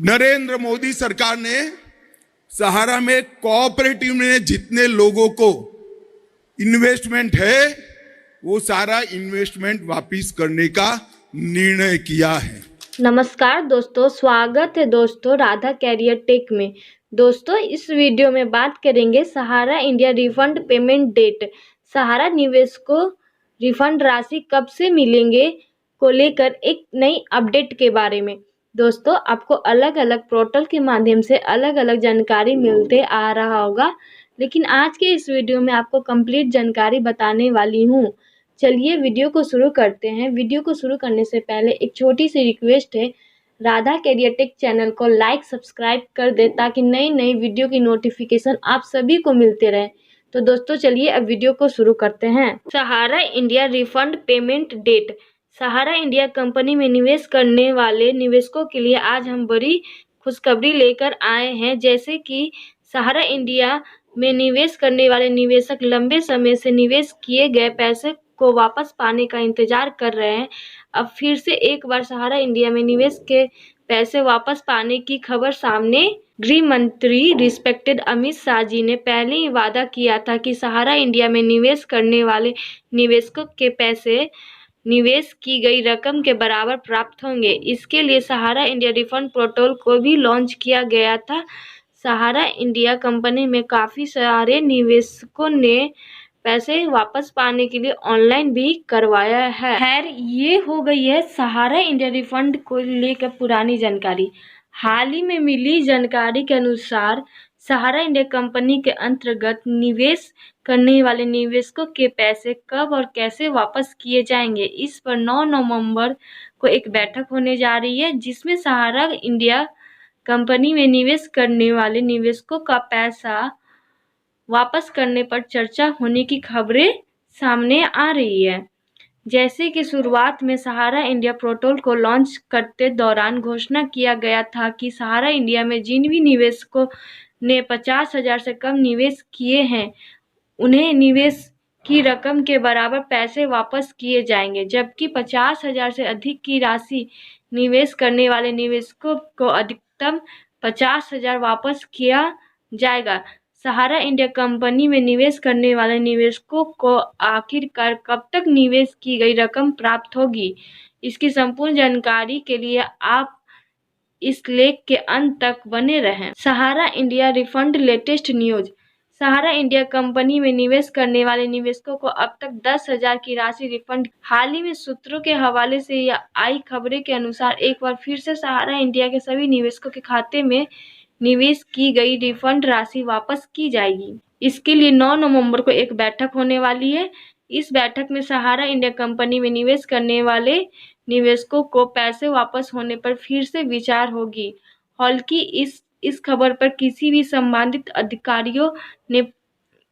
नरेंद्र मोदी सरकार ने सहारा में कोऑपरेटिव में जितने लोगों को इन्वेस्टमेंट है वो सारा इन्वेस्टमेंट वापस करने का निर्णय किया है। नमस्कार दोस्तों, स्वागत है दोस्तों राधा कैरियर टेक में। दोस्तों इस वीडियो में बात करेंगे सहारा इंडिया रिफंड पेमेंट डेट, सहारा निवेश को रिफंड राशि कब से मिलेंगे को लेकर एक नई अपडेट के बारे में। दोस्तों आपको अलग अलग पोर्टल के माध्यम से अलग अलग जानकारी मिलते आ रहा होगा, लेकिन आज के इस वीडियो में आपको कंप्लीट जानकारी बताने वाली हूँ। चलिए वीडियो को शुरू करते हैं। वीडियो को शुरू करने से पहले एक छोटी सी रिक्वेस्ट है, राधा कैरियर टेक चैनल को लाइक सब्सक्राइब कर दे ताकि नई नई वीडियो की नोटिफिकेशन आप सभी को मिलते रहे। तो दोस्तों चलिए अब वीडियो को शुरू करते हैं। सहारा इंडिया रिफंड पेमेंट डेट। सहारा इंडिया कंपनी में निवेश करने वाले निवेशकों के लिए आज हम बड़ी खुशखबरी लेकर आए हैं। जैसे कि सहारा इंडिया में निवेश करने वाले निवेशक लंबे समय से निवेश किए गए पैसे को वापस पाने का इंतजार कर रहे हैं। अब फिर से एक बार सहारा इंडिया में निवेश के पैसे वापस पाने की खबर सामने। गृह मंत्री रिस्पेक्टेड अमित शाह जी ने पहले ही वादा किया था कि सहारा इंडिया में निवेश करने वाले निवेशकों के पैसे निवेश की गई रकम के बराबर प्राप्त होंगे। इसके लिए सहारा इंडिया रिफंड पोर्टल को भी लॉन्च किया गया था। सहारा इंडिया कंपनी में काफ़ी सारे निवेशकों ने पैसे वापस पाने के लिए ऑनलाइन भी करवाया है। खैर ये हो गई है सहारा इंडिया रिफंड को लेकर पुरानी जानकारी। हाल ही में मिली जानकारी के अनुसार सहारा इंडिया कंपनी के अंतर्गत निवेश करने वाले निवेशकों के पैसे कब और कैसे वापस किए जाएंगे, इस पर 9 नवंबर को एक बैठक होने जा रही है, जिसमें सहारा इंडिया कंपनी में निवेश करने वाले निवेशकों का पैसा वापस करने पर चर्चा होने की खबरें सामने आ रही है। जैसे कि शुरुआत में सहारा इंडिया पोर्टल को लॉन्च करते दौरान घोषणा किया गया था कि सहारा इंडिया में जिन भी निवेशकों ने 50,000 से कम निवेश किए हैं उन्हें निवेश की रकम के बराबर पैसे वापस किए जाएंगे, जबकि 50,000 से अधिक की राशि निवेश करने वाले निवेशकों को अधिकतम 50,000 वापस किया जाएगा। सहारा इंडिया कंपनी में निवेश करने वाले निवेशकों को आखिरकार कब तक निवेश की गई रकम प्राप्त होगी, इसकी संपूर्ण जानकारी के लिए आप इस लेख के अंत तक बने रहें। सहारा इंडिया रिफंड लेटेस्ट न्यूज। सहारा इंडिया कंपनी में निवेश करने वाले निवेशकों को अब तक 10,000 की राशि रिफंड। हाल ही में सूत्रों के हवाले से आई खबरें के अनुसार एक बार फिर से सहारा इंडिया के सभी निवेशकों के खाते में निवेश की गई रिफंड राशि वापस की जाएगी। इसके लिए 9 नवंबर को एक बैठक होने वाली है। इस बैठक में सहारा इंडिया कंपनी में निवेश करने वाले निवेशकों को पैसे वापस होने पर फिर से विचार होगी। हालांकि इस खबर पर किसी भी संबंधित अधिकारियों ने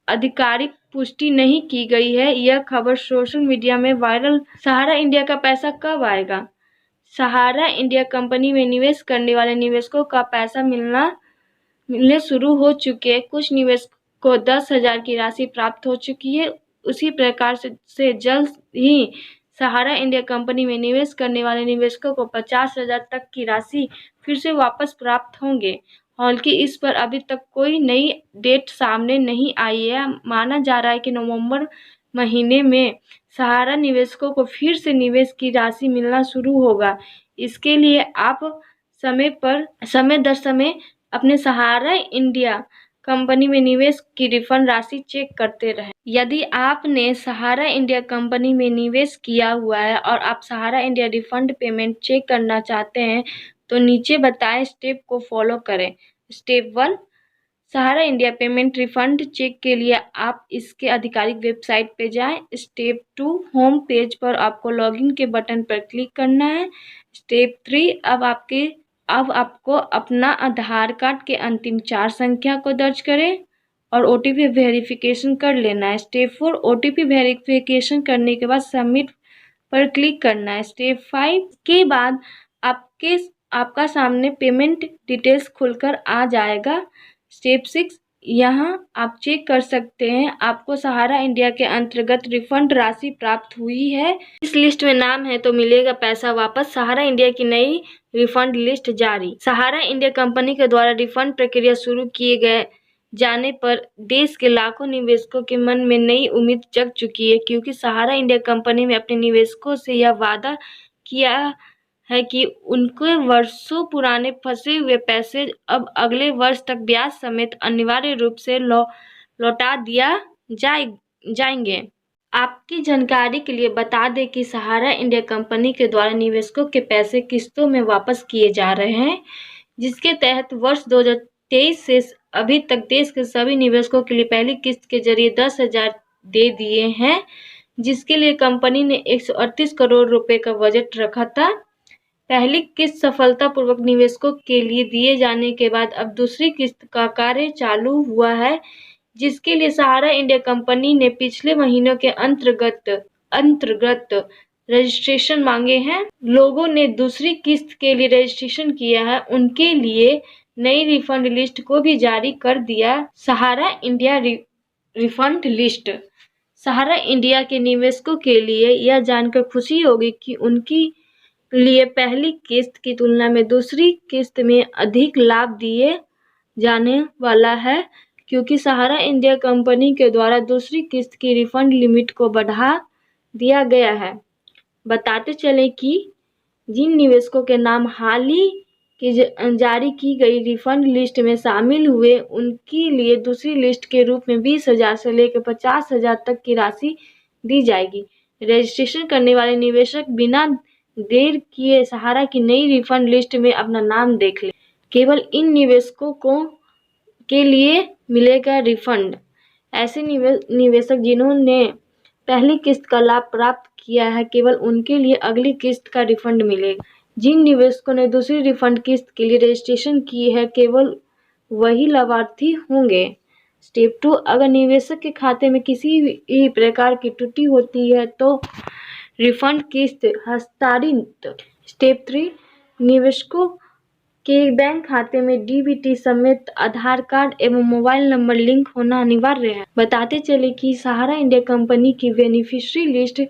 आधिकारिक पुष्टि नहीं की गई है। यह खबर सोशल मीडिया में वायरल। सहारा इंडिया का पैसा कब आएगा? सहारा इंडिया कंपनी में निवेश करने वाले निवेशकों का पैसा मिलने शुरू हो चुके हैं। कुछ निवेशकों को 10,000 की राशि प्राप्त हो चुकी है। उसी प्रकार से जल्द ही सहारा इंडिया कंपनी में निवेश करने वाले निवेशकों को 50,000 तक की राशि फिर से वापस प्राप्त होंगे। हालांकि इस पर अभी तक कोई नई डेट सामने नहीं आई है। माना जा रहा है कि नवंबर महीने में सहारा निवेशकों को फिर से निवेश की राशि मिलना शुरू होगा। इसके लिए आप समय दर समय अपने सहारा इंडिया कंपनी में निवेश की रिफंड राशि चेक करते रहें। यदि आपने सहारा इंडिया कंपनी में निवेश किया हुआ है और आप सहारा इंडिया रिफंड पेमेंट चेक करना चाहते हैं तो नीचे बताए स्टेप को फॉलो करें। स्टेप 1, सहारा इंडिया पेमेंट रिफंड चेक के लिए आप इसके आधिकारिक वेबसाइट पे जाएं। स्टेप 2, होम पेज पर आपको लॉगिन के बटन पर क्लिक करना है। स्टेप 3, अब आपको अपना आधार कार्ड के अंतिम 4 संख्या को दर्ज करें और OTP वेरिफिकेशन कर लेना है। स्टेप 4, OTP वेरिफिकेशन करने के बाद सबमिट पर क्लिक करना है। स्टेप 5 के बाद आपका सामने पेमेंट डिटेल्स खुलकर आ जाएगा। स्टेप 6, यहाँ आप चेक कर सकते हैं आपको सहारा इंडिया के अंतर्गत रिफंड राशि प्राप्त हुई है। इस लिस्ट में नाम है तो मिलेगा पैसा वापस। सहारा इंडिया की नई रिफंड लिस्ट जारी। सहारा इंडिया कंपनी के द्वारा रिफंड प्रक्रिया शुरू किए गए जाने पर देश के लाखों निवेशकों के मन में नई उम्मीद जग चुकी है, क्योंकि सहारा इंडिया कंपनी में अपने निवेशकों से यह वादा किया है कि उनके वर्षों पुराने फंसे हुए पैसे अब अगले वर्ष तक ब्याज समेत अनिवार्य रूप से लौटा दिया जाएंगे। आपकी जानकारी के लिए बता दें कि सहारा इंडिया कंपनी के द्वारा निवेशकों के पैसे किस्तों में वापस किए जा रहे हैं, जिसके तहत वर्ष 2023 से अभी तक देश के सभी निवेशकों के लिए पहली किस्त के जरिए 10,000 दे दिए हैं, जिसके लिए कंपनी ने 138 करोड़ रुपए का बजट रखा था। पहली किस्त सफलतापूर्वक निवेशकों के लिए दिए जाने के बाद अब दूसरी किस्त का कार्य चालू हुआ है, जिसके लिए सहारा इंडिया कंपनी ने पिछले महीनों के अंतर्गत रजिस्ट्रेशन मांगे हैं। लोगों ने दूसरी किस्त के लिए रजिस्ट्रेशन किया है, उनके लिए नई रिफंड लिस्ट को भी जारी कर दिया। सहारा इंडिया रिफंड लिस्ट। सहारा इंडिया के निवेशकों के लिए यह जानकर खुशी होगी कि उनकी लिए पहली किस्त की तुलना में दूसरी किस्त में अधिक लाभ दिए जाने वाला है, क्योंकि सहारा इंडिया कंपनी के द्वारा दूसरी किस्त की रिफंड लिमिट को बढ़ा दिया गया है। बताते चले कि जिन निवेशकों के नाम हाल ही की जारी की गई रिफंड लिस्ट में शामिल हुए, उनके लिए दूसरी लिस्ट के रूप में 20,000 से लेकर 50,000 तक की राशि दी जाएगी। रजिस्ट्रेशन करने वाले निवेशक बिना देर किए सहारा की नई रिफंड लिस्ट में अपना नाम देख लें। केवल इन निवेशकों के लिए मिलेगा रिफंड। ऐसे निवेशक जिन्होंने पहली किस्त का लाभ प्राप्त किया है, केवल उनके लिए अगली किस्त का रिफंड मिलेगा। जिन निवेशकों ने दूसरी रिफंड किस्त के लिए रजिस्ट्रेशन की है, केवल वही लाभार्थी होंगे। स्टेप 2, अगर निवेशक के खाते में किसी भी प्रकार की त्रुटि होती है तो रिफंड किस्त हस्तांतरित। स्टेप 3, निवेशकों के बैंक खाते में डीबीटी समेत आधार कार्ड एवं मोबाइल नंबर लिंक होना अनिवार्य है। बताते चले कि सहारा इंडिया कंपनी की बेनिफिशियरी लिस्ट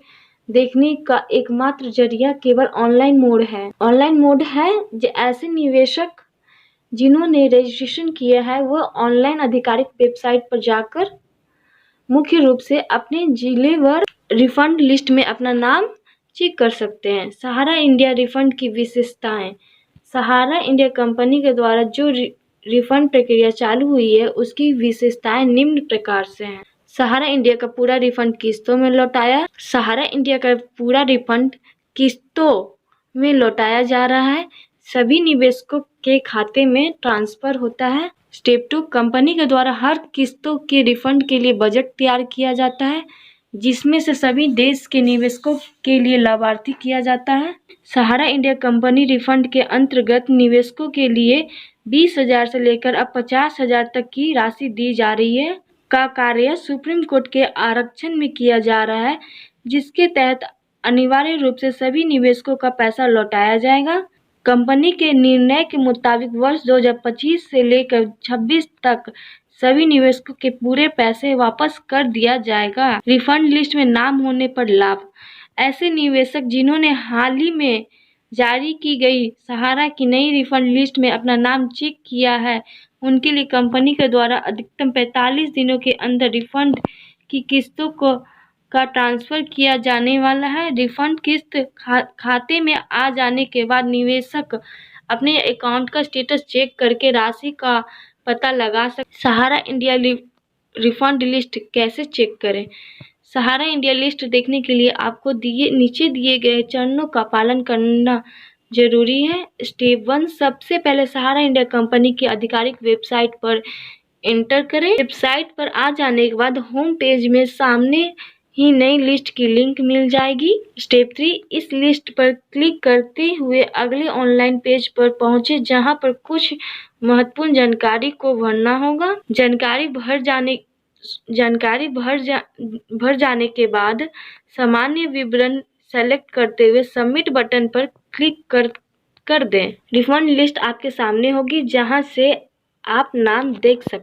देखने का एकमात्र जरिया केवल ऑनलाइन मोड है। ऑनलाइन मोड है ऐसे निवेशक जिन्होंने रजिस्ट्रेशन किया है वह ऑनलाइन आधिकारिक वेबसाइट पर जाकर मुख्य रूप से अपने जिलेवार रिफंड लिस्ट में अपना नाम चेक कर सकते हैं। सहारा इंडिया रिफंड की विशेषताएं। सहारा इंडिया कंपनी के द्वारा जो रिफंड प्रक्रिया चालू हुई है उसकी विशेषताएं निम्न प्रकार से हैं। सहारा इंडिया का पूरा रिफंड किस्तों में लौटाया। सहारा इंडिया का पूरा रिफंड किस्तों में लौटाया जा रहा है, सभी निवेशकों के खाते में ट्रांसफर होता है। स्टेप 2, कंपनी के द्वारा हर किस्तों के रिफंड के लिए बजट तैयार किया जाता है, जिसमें से सभी देश के निवेशकों के लिए लाभार्थी किया जाता है। सहारा इंडिया कंपनी रिफंड के अंतर्गत निवेशकों के लिए 20,000 से लेकर अब 50,000 तक की राशि दी जा रही है का कार्य सुप्रीम कोर्ट के आरक्षण में किया जा रहा है, जिसके तहत अनिवार्य रूप से सभी निवेशकों का पैसा लौटाया जाएगा। कंपनी के निर्णय के मुताबिक वर्ष 2025 से लेकर 26 तक सभी निवेशकों के पूरे पैसे वापस कर दिया जाएगा। रिफंड लिस्ट में नाम होने पर लाभ। ऐसे निवेशक जिन्होंने हाल ही में जारी की गई सहारा की नई रिफंड लिस्ट में अपना नाम चेक किया है, उनके लिए कंपनी के द्वारा अधिकतम 45 दिनों के अंदर रिफंड की किस्तों का ट्रांसफर किया जाने वाला है। रिफंड किस्त खाते में आ जाने के बाद निवेशक अपने अकाउंट का स्टेटस चेक करके राशि का पता लगा सकते। सहारा इंडिया रिफंड लिस्ट कैसे चेक करें? सहारा इंडिया लिस्ट देखने के लिए आपको नीचे दिए गए चरणों का पालन करना जरूरी है। स्टेप 1, सबसे पहले सहारा इंडिया कंपनी की आधिकारिक वेबसाइट पर एंटर करें। वेबसाइट पर आ जाने के बाद होम पेज में सामने ही नई लिस्ट की लिंक मिल जाएगी। स्टेप 3, इस लिस्ट पर क्लिक करते हुए अगले ऑनलाइन पेज पर पहुंचे, जहां पर कुछ महत्वपूर्ण जानकारी को भरना होगा। जानकारी भर जाने के बाद सामान्य विवरण सेलेक्ट करते हुए सबमिट बटन पर क्लिक कर दें। रिफंड लिस्ट आपके सामने होगी, जहां से आप नाम देख सकते हैं।